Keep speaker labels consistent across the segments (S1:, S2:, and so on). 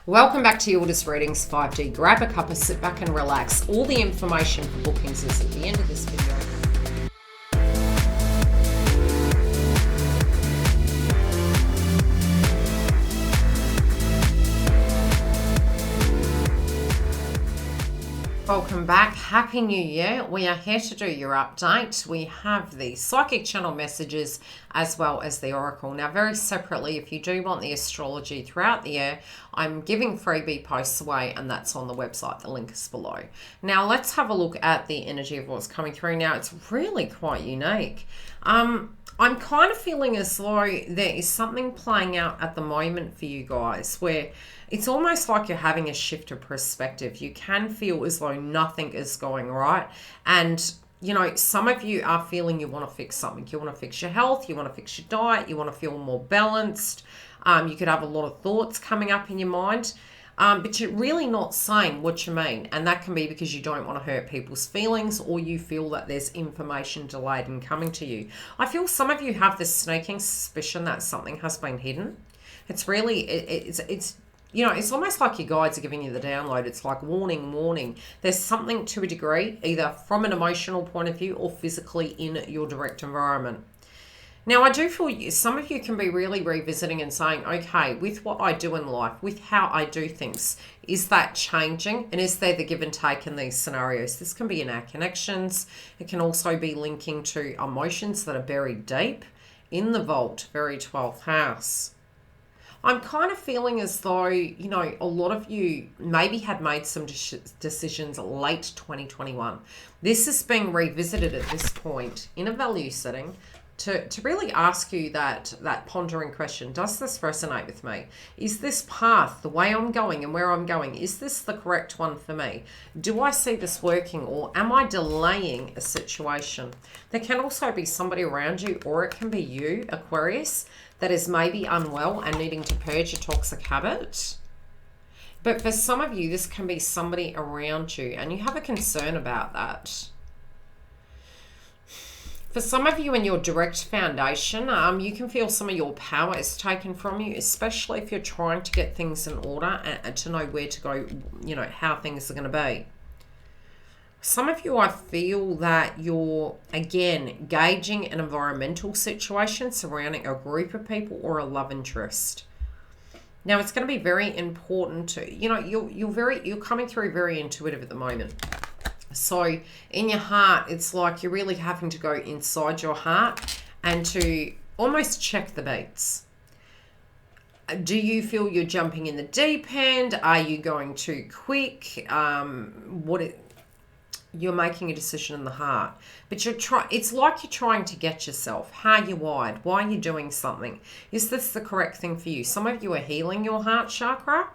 S1: Welcome back to Yildiz Readings 5D. Grab a cuppa, sit back and relax. All the information for bookings is at the end of this video. Welcome back. Happy New Year. We are here to do your update. We have the psychic channel messages as well as the oracle. Now, very separately, if you do want the astrology throughout the year, I'm giving freebie posts away, and that's on the website. The link is below. Now, let's have a look at the energy of what's coming through. Now, it's really quite unique. I'm kind of feeling as though there is something playing out at the moment for you guys where it's almost like you're having a shift of perspective. You can feel as though nothing is going right. And, you know, some of you are feeling you want to fix something. You want to fix your health. You want to fix your diet. You want to feel more balanced. You could have a lot of thoughts coming up in your mind. But you're really not saying what you mean. And that can be because you don't want to hurt people's feelings, or you feel that there's information delayed in coming to you. I feel some of you have this sneaking suspicion that something has been hidden. It's really, it's you know, it's almost like your guides are giving you the download. It's like warning, warning. There's something to a degree, either from an emotional point of view or physically in your direct environment. Now, I do feel some of you can be really revisiting and saying, okay, with what I do in life, with how I do things, is that changing? And is there the give and take in these scenarios? This can be in our connections. It can also be linking to emotions that are buried deep in the vault, very 12th house. I'm kind of feeling as though, you know, a lot of you maybe had made some decisions late 2021. This is being revisited at this point in a value setting to really ask you that pondering question. Does this resonate with me? Is this path, the way I'm going and where I'm going, is this the correct one for me? Do I see this working, or am I delaying a situation? There can also be somebody around you, or it can be you, Aquarius, that is maybe unwell and needing to purge a toxic habit. But for some of you, this can be somebody around you and you have a concern about that. For some of you in your direct foundation, you can feel some of your power is taken from you, especially if you're trying to get things in order and to know where to go, you know, how things are going to be. Some of you, I feel that you're, again, gauging an environmental situation surrounding a group of people or a love interest. Now, it's going to be very important to, you know, you're coming through very intuitive at the moment. So in your heart, it's like you're really having to go inside your heart and to almost check the beats. Do you feel you're jumping in the deep end? Are you going too quick? You're making a decision in the heart, but it's like you're trying to get yourself. How are you wired? Why are you doing something? Is this the correct thing for you? Some of you are healing your heart chakra,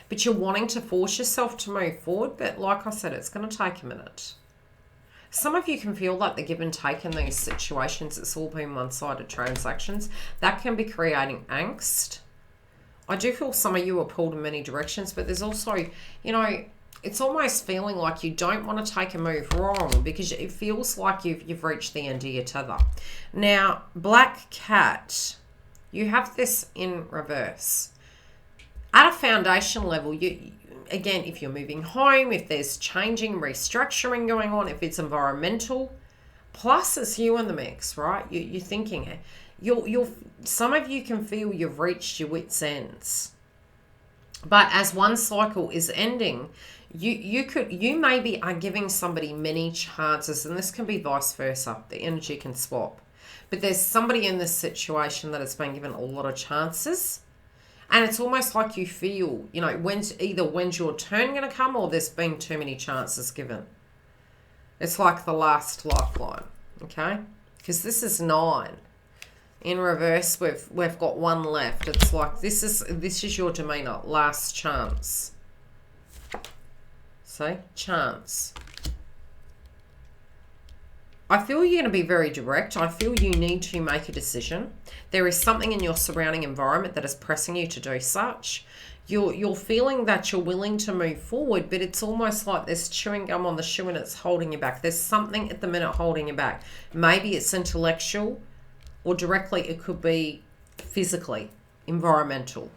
S1: but you're wanting to force yourself to move forward. But like I said, it's going to take a minute. Some of you can feel like the give and take in these situations, it's all been one-sided transactions. That can be creating angst. I do feel some of you are pulled in many directions, but there's also, you know, it's almost feeling like you don't want to take a move wrong because it feels like you've reached the end of your tether. Now, Black Cat, you have this in reverse. At a foundation level, again, if you're moving home, if there's changing, restructuring going on, if it's environmental, plus it's you in the mix, right? You're thinking, some of you can feel you've reached your wit's ends. But as one cycle is ending, you maybe are giving somebody many chances, and this can be vice versa. The energy can swap. But there's somebody in this situation that has been given a lot of chances. And it's almost like you feel, you know, when's your turn going to come, or there's been too many chances given. It's like the last lifeline, okay? Because this is 9. In reverse, we've got 1 left. It's like this is your demeanor, last chance. See? Chance. I feel you're going to be very direct. I feel you need to make a decision. There is something in your surrounding environment that is pressing you to do such. You're feeling that you're willing to move forward, but it's almost like there's chewing gum on the shoe and it's holding you back. There's something at the minute holding you back. Maybe it's intellectual, or directly it could be physically, environmental.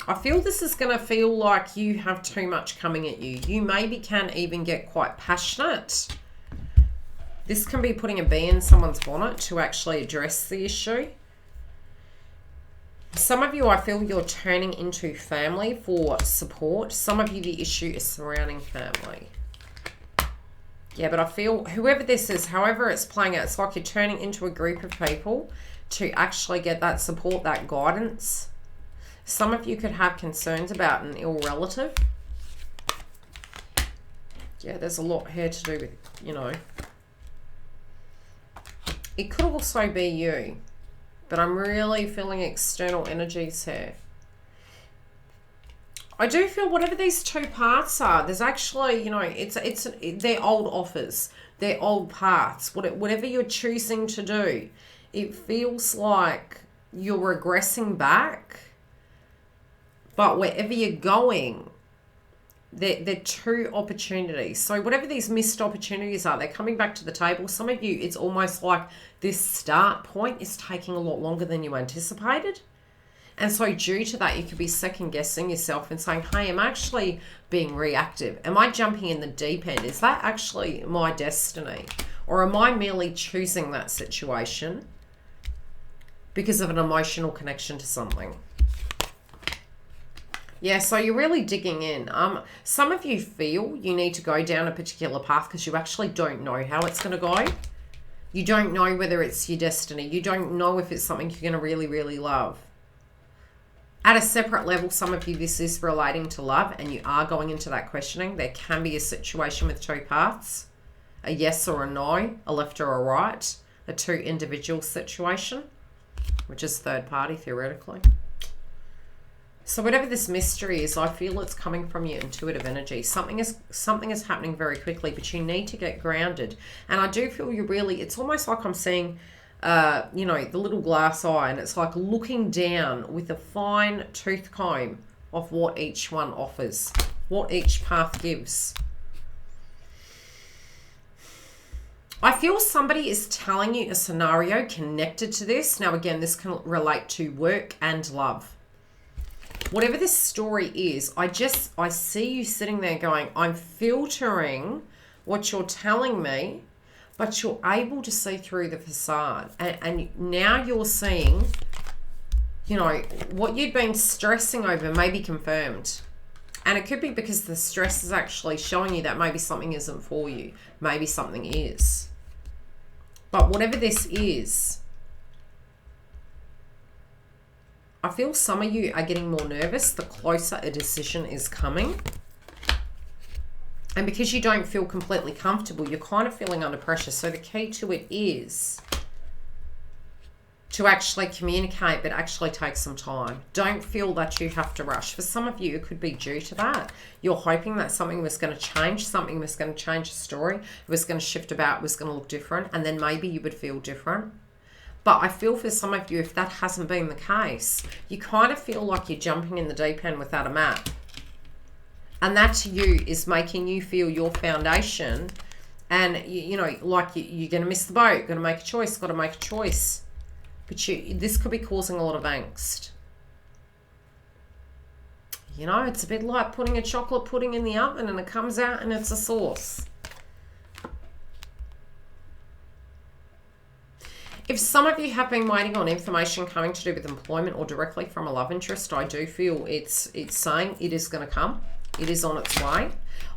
S1: I feel this is going to feel like you have too much coming at you. You maybe can even get quite passionate. This can be putting a bee in someone's bonnet to actually address the issue. Some of you, I feel you're turning into family for support. Some of you, the issue is surrounding family. Yeah, but I feel whoever this is, however it's playing out, it's like you're turning into a group of people to actually get that support, that guidance. Some of you could have concerns about an ill relative. Yeah, there's a lot here to do with, you know. It could also be you, but I'm really feeling external energies here. I do feel whatever these two paths are, there's actually, you know, they're old offers, they're old paths. Whatever you're choosing to do, it feels like you're regressing back. But wherever you're going, they're two opportunities. So whatever these missed opportunities are, they're coming back to the table. Some of you, it's almost like this start point is taking a lot longer than you anticipated. And so due to that, you could be second guessing yourself and saying, hey, am I actually being reactive? Am I jumping in the deep end? Is that actually my destiny? Or am I merely choosing that situation because of an emotional connection to something? Yeah, so you're really digging in. Some of you feel you need to go down a particular path because you actually don't know how it's going to go. You don't know whether it's your destiny. You don't know if it's something you're going to really, really love. At a separate level, some of you, this is relating to love and you are going into that questioning. There can be a situation with two paths, a yes or a no, a left or a right, a two individual situation, which is third party theoretically. So whatever this mystery is, I feel it's coming from your intuitive energy. Something is happening very quickly, but you need to get grounded. And I do feel you really, it's almost like I'm seeing, you know, the little glass eye, and it's like looking down with a fine tooth comb of what each one offers, what each path gives. I feel somebody is telling you a scenario connected to this. Now, again, this can relate to work and love. Whatever this story is, I see you sitting there going, I'm filtering what you're telling me, but you're able to see through the facade. And now you're seeing, you know, what you've been stressing over may be confirmed. And it could be because the stress is actually showing you that maybe something isn't for you. Maybe something is. But whatever this is, I feel some of you are getting more nervous the closer a decision is coming. And because you don't feel completely comfortable, you're kind of feeling under pressure. So the key to it is to actually communicate, but actually take some time. Don't feel that you have to rush. For some of you, it could be due to that. You're hoping that something was going to change, something was going to change the story, it was going to shift about, it was going to look different, and then maybe you would feel different. But I feel for some of you, if that hasn't been the case, you kind of feel like you're jumping in the deep end without a map. And that to you is making you feel your foundation. And, you know, like you're going to miss the boat, going to make a choice, got to make a choice. But this could be causing a lot of angst. You know, it's a bit like putting a chocolate pudding in the oven and it comes out and it's a sauce. If some of you have been waiting on information coming to do with employment or directly from a love interest, I do feel it's saying it is going to come. It is on its way.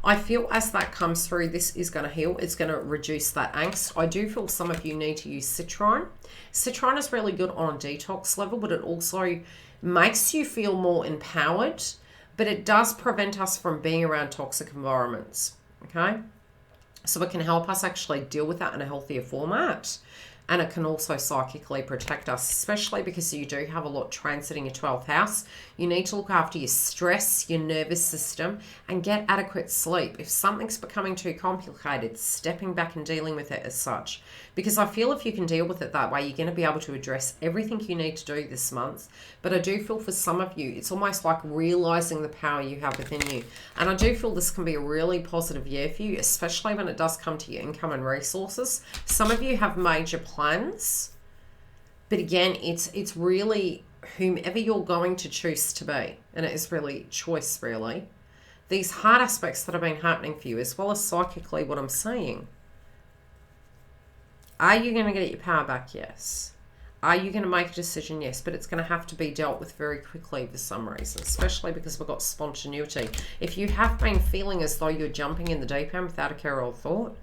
S1: I feel as that comes through, this is going to heal. It's going to reduce that angst. I do feel some of you need to use citron. Citron is really good on a detox level, but it also makes you feel more empowered, but it does prevent us from being around toxic environments, okay? So it can help us actually deal with that in a healthier format. And it can also psychically protect us, especially because you do have a lot transiting your 12th house. You need to look after your stress, your nervous system, and get adequate sleep. If something's becoming too complicated, stepping back and dealing with it as such. Because I feel if you can deal with it that way, you're going to be able to address everything you need to do this month. But I do feel for some of you, it's almost like realizing the power you have within you. And I do feel this can be a really positive year for you, especially when it does come to your income and resources. Some of you have major plans, but again, it's really whomever you're going to choose to be, and it is really choice, really, these hard aspects that have been happening for you, as well as psychically what I'm saying. Are you going to get your power back? Yes. Are you going to make a decision? Yes, but it's going to have to be dealt with very quickly for some reason, especially because we've got spontaneity. If you have been feeling as though you're jumping in the deep end without a care or thought,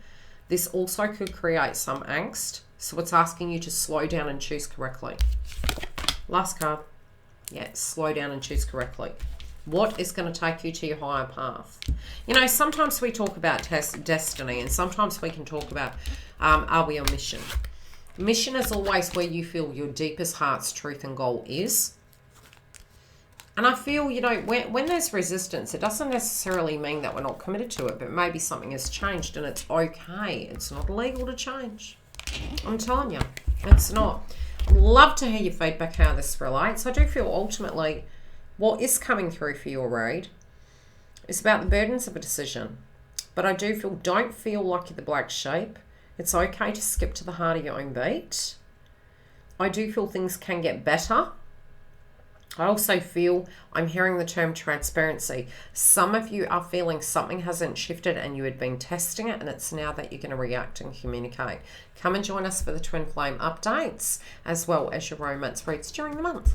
S1: this also could create some angst. So it's asking you to slow down and choose correctly. Last card. Yeah, slow down and choose correctly. What is going to take you to your higher path? You know, sometimes we talk about destiny, and sometimes we can talk about, are we on mission? Mission is always where you feel your deepest heart's truth and goal is. And I feel, you know, when there's resistance, it doesn't necessarily mean that we're not committed to it, but maybe something has changed and it's okay. It's not illegal to change. I'm telling you, it's not. I'd love to hear your feedback, how this relates. I do feel ultimately what is coming through for your read is about the burdens of a decision. But I do feel, don't feel like you're the black sheep. It's okay to skip to the heart of your own beat. I do feel things can get better. I also feel, I'm hearing the term transparency. Some of you are feeling something hasn't shifted and you had been testing it, and it's now that you're going to react and communicate. Come and join us for the Twin Flame updates, as well as your romance reads during the month.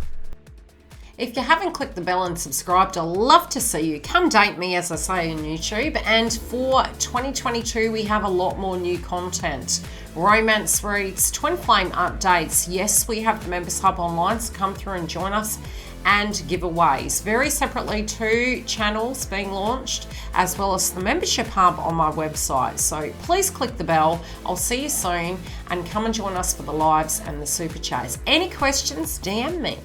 S1: If you haven't clicked the bell and subscribed, I'd love to see you. Come date me, as I say, on YouTube. And for 2022, we have a lot more new content. Romance reads, Twin Flame updates. Yes, we have the Members Hub online, so come through and join us. And giveaways. Very separately, 2 channels being launched, as well as the Membership Hub on my website. So please click the bell. I'll see you soon, and come and join us for the lives and the super chats. Any questions, DM me.